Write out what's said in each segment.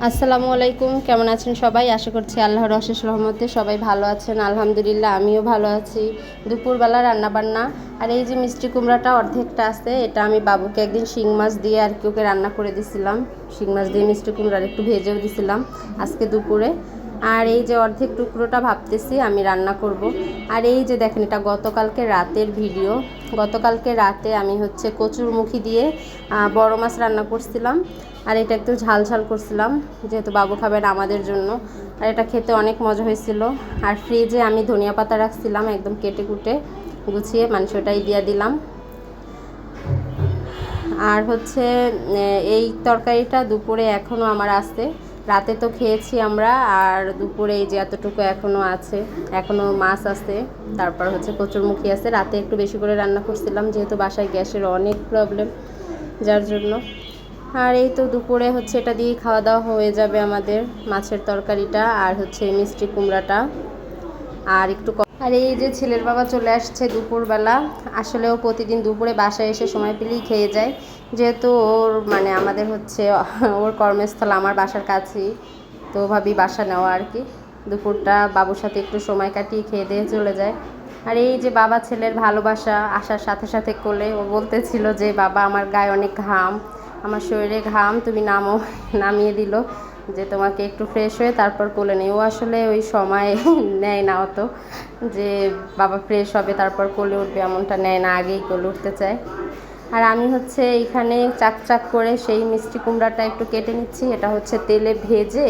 আসসালামু আলাইকুম, কেমন আছেন সবাই? আশা করছি আল্লাহর অশেষ রহমতে সবাই ভালো আছেন। আলহামদুলিল্লাহ আমিও ভালো আছি। দুপুরবেলা রান্নাবান্না, আর এই যে মিষ্টি কুমড়াটা অর্ধেকটা আছে, এটা আমি বাবুকে একদিন শিং মাছ দিয়ে আর কি ওকে রান্না করে দিছিলাম। শিং মাছ দিয়ে মিষ্টি কুমড়ার একটু ভেজেও দিছিলাম আজকে দুপুরে। আর এই যে অর্ধেক টুকরোটা ভাবতেছি আমি রান্না করব। আর এই যে দেখেন, এটা গতকালকে রাতের ভিডিও। গতকালকে রাতে আমি হচ্ছে কচুরমুখী দিয়ে বড় মাছ রান্না করছিলাম। আর এটা একটু ঝাল ঝাল করছিলাম, যেহেতু বাবু খাবেন আমাদের জন্য। আর এটা খেতে অনেক মজা হয়েছিল। আর ফ্রিজে আমি ধনিয়া পাতা রাখছিলাম, একদম কেটে কুটে গুছিয়ে মাংসটাই দিয়ে দিলাম। আর হচ্ছে এই তরকারিটা দুপুরে এখনও আমার আছে। রাতে তো খেয়েছি আমরা, আর দুপুরে এই যে এতটুকু এখনও আছে, এখনও মাছ আছে, তারপর হচ্ছে কচুরমুখী আছে। রাতে একটু বেশি করে রান্না করছিলাম, যেহেতু বাসায় গ্যাসের অনেক প্রবলেম, যার জন্য। আর এই তো দুপুরে হচ্ছে এটা দিয়ে খাওয়া দাওয়া হয়ে যাবে আমাদের, মাছের তরকারিটা আর হচ্ছে মিষ্টি কুমড়াটা আর একটু। আর এই যে ছেলের বাবা চলে আসছে দুপুরবেলা। আসলেও প্রতিদিন দুপুরে বাসায় এসে সময় পেলেই খেয়ে যায়, যেহেতু ওর মানে আমাদের হচ্ছে ওর কর্মস্থল আমার বাসার কাছেই, তো ভাবি বাসা নেওয়া আর কি। দুপুরটা বাবুর সাথে একটু সময় কাটিয়ে খেয়ে দিয়ে চলে যায়। আর এই যে বাবা ছেলের ভালোবাসা আসার সাথে সাথে কোলে ও বলতেছিল যে বাবা আমার গায়ে অনেক ঘাম, আমার শরীরে ঘাম, তুমি নামো। নামিয়ে দিল যে তোমাকে একটু ফ্রেশ হয়ে তারপর কোলে নেই। ও আসলে ওই সময় নেয় না অত, যে বাবা ফ্রেশ হবে তারপর কোলে উঠবে, এমনটা নেয় না, আগেই কোলে উঠতে চায়। আর আমি হচ্ছে এইখানে চাক চাক করে সেই মিষ্টি কুমড়াটা একটু কেটে নিচ্ছি। এটা হচ্ছে তেলে ভেজে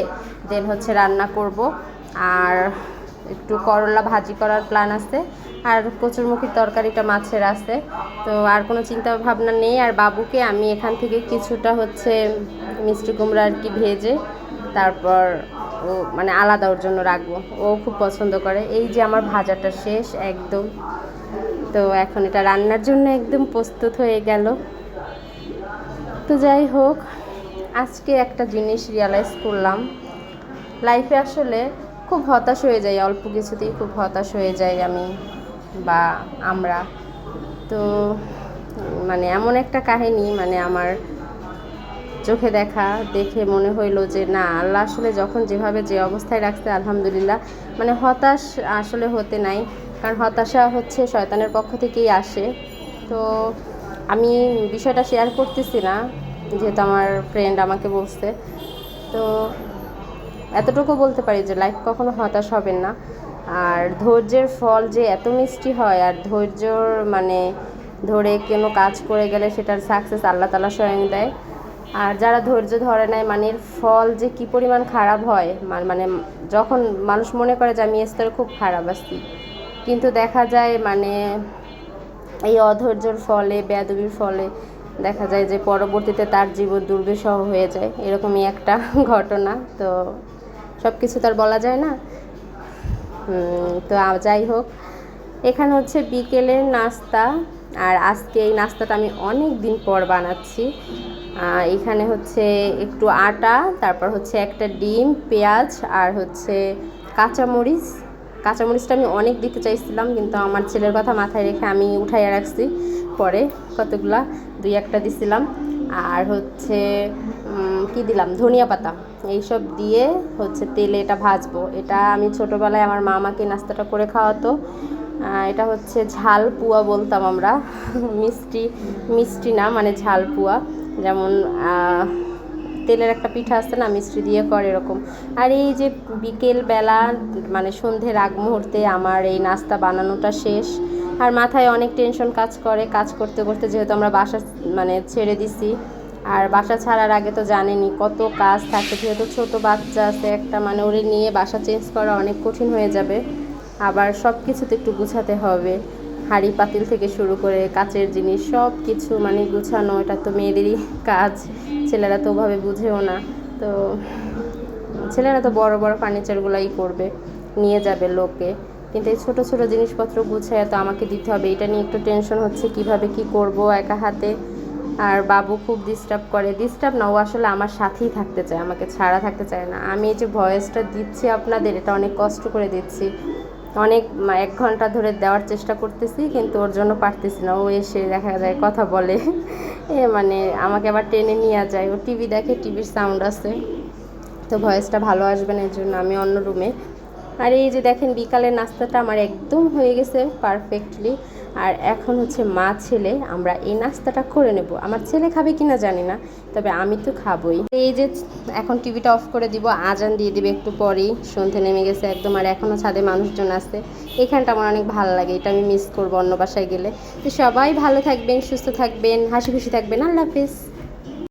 দেন হচ্ছে রান্না করব। আর একটু করলা ভাজি করার প্ল্যান আছে, আর কচুরমুখির তরকারিটা মাছের আছে। তো আর কোনো চিন্তা ভাবনা নেই। আর বাবুকে আমি এখান থেকে কিছুটা হচ্ছে মিষ্টি কুমড়া আর কি ভেজে তারপর ও মানে আলাদা ওর জন্য রাখবো, ও খুব পছন্দ করে। এই যে আমার ভাজাটা শেষ একদম, তো এখন এটা রান্নার জন্য একদম প্রস্তুত হয়ে গেল। তো যাই হোক, আজকে একটা জিনিস রিয়ালাইজ করলাম, লাইফে আসলে খুব হতাশ হয়ে যাই, অল্প কিছুতেই খুব হতাশ হয়ে যাই আমি বা আমরা। তো মানে এমন একটা কাহিনী, মানে আমার চোখে দেখে মনে হইলো যে না, আল্লাহ আসলে যখন যেভাবে যে অবস্থায় রাখছে আলহামদুলিল্লাহ। মানে হতাশ আসলে হতে নাই, কারণ হতাশা হচ্ছে শয়তানের পক্ষ থেকেই আসে। তো আমি বিষয়টা শেয়ার করতেছি না, যেহেতু আমার ফ্রেন্ড আমাকে বলছে। তো এতটুকু বলতে পারি যে লাইফ কখনো হতাশ হবেন না। আর ধৈর্যের ফল যে এত মিষ্টি হয়, আর ধৈর্যর মানে ধরে কোনো কাজ করে গেলে সেটার সাকসেস আল্লাহ তাআলা স্বয়ং দেয়। আর যারা ধৈর্য ধরে নেয়, মানে এর ফল যে কী পরিমাণ খারাপ হয়, মানে যখন মানুষ মনে করে যে আমি এই স্তরে খুব খারাপ আছি, কিন্তু দেখা যায় মানে এই অধৈর্যর ফলে, বেয়াদবির ফলে দেখা যায় যে পরবর্তীতে তার জীবন দুর্বিষহ হয়ে যায়। এরকমই একটা ঘটনা। তো সব কিছু তার বলা যায় না। তো যাই হোক, এখানে হচ্ছে বিকেলের নাস্তা। আর আজকে এই নাস্তাটা আমি অনেক দিন পর বানাচ্ছি। এখানে হচ্ছে একটু আটা, তারপর হচ্ছে একটা ডিম, পেঁয়াজ আর হচ্ছে কাঁচামরিচটা আমি অনেক দিতে চাইছিলাম, কিন্তু আমার ছেলের কথা মাথায় রেখে আমি উঠাইয়া রাখছি। পরে কতগুলা, 2-1টা দিছিলাম। আর হচ্ছে কি দিলাম, ধনিয়া পাতা। এইসব দিয়ে হচ্ছে তেলে এটা ভাজবো। এটা আমি ছোটোবেলায় আমার মা আমাকে নাস্তাটা করে খাওয়াতো। এটা হচ্ছে ঝাল পুয়া বলতাম আমরা। মিষ্টি না, মানে ঝাল পুয়া। যেমন তেলের একটা পিঠা আছে না, মিষ্টি দিয়ে করে, এরকম। আর এই যে বিকেলবেলা মানে সন্ধ্যের আগ মুহূর্তে আমার এই নাস্তা বানানোটা শেষ। আর মাথায় অনেক টেনশন কাজ করে, কাজ করতে করতে, যেহেতু আমরা বাসা মানে ছেড়ে দিছি। আর বাসা ছাড়ার আগে তো জানেনই কত কাজ থাকে, যেহেতু ছোটো বাচ্চা আছে একটা, মানে ওরে নিয়ে বাসা চেঞ্জ করা অনেক কঠিন হয়ে যাবে। আবার সব কিছু তো একটু গুছাতে হবে, হাঁড়ি পাতিল থেকে শুরু করে কাচের জিনিস সব কিছু মানে গুছানো, এটা তো মেয়েদেরই কাজ। ছেলেরা তো ওভাবে বুঝেও না। তো ছেলেরা তো বড় বড় ফার্নিচারগুলাই করবে, নিয়ে যাবে লোকে, কিন্তু এই ছোটো ছোটো জিনিসপত্র গুছায় তো আমাকে দিতে হবে। এটা নিয়ে একটু টেনশন হচ্ছে, কিভাবে কি করব একা হাতে। আর বাবু খুব ডিস্টার্ব না, ও আসলে আমার সাথেই থাকতে চায়, আমাকে ছাড়া থাকতে চায় না। আমি এই যে ভয়েসটা দিচ্ছি আপনাদের, এটা অনেক কষ্ট করে দিচ্ছি, অনেক 1 ঘন্টা ধরে দেওয়ার চেষ্টা করতেছি, কিন্তু ওর জন্য পারতেছি না। ও এসে দেখা যায় কথা বলে, মানে আমাকে আবার টেনে নিয়ে যায়। ও টিভি দেখে, টিভির সাউন্ড আছে, তো ভয়েসটা ভালো আসবে না, এর জন্য আমি অন্য রুমে। আর এই যে দেখেন বিকালের নাস্তাটা আমার একদম হয়ে গেছে পারফেক্টলি। আর এখন হচ্ছে মা ছেলে আমরা এই নাস্তাটা করে নেব। আমার ছেলে খাবে কিনা জানি না, তবে আমি তো খাবই। এই যে এখন টিভিটা অফ করে দিব, আজান দিয়ে দিবে একটু পরেই, সন্ধে নেমে গেছে একদম। আর এখনও ছাদে মানুষজন আছে, এখানটা আমার অনেক ভালো লাগে, এটা আমি মিস করবো অন্য বাসায় গেলে। তো সবাই ভালো থাকবেন, সুস্থ থাকবেন, হাসি খুশি থাকবেন। আল্লাহ হাফিজ।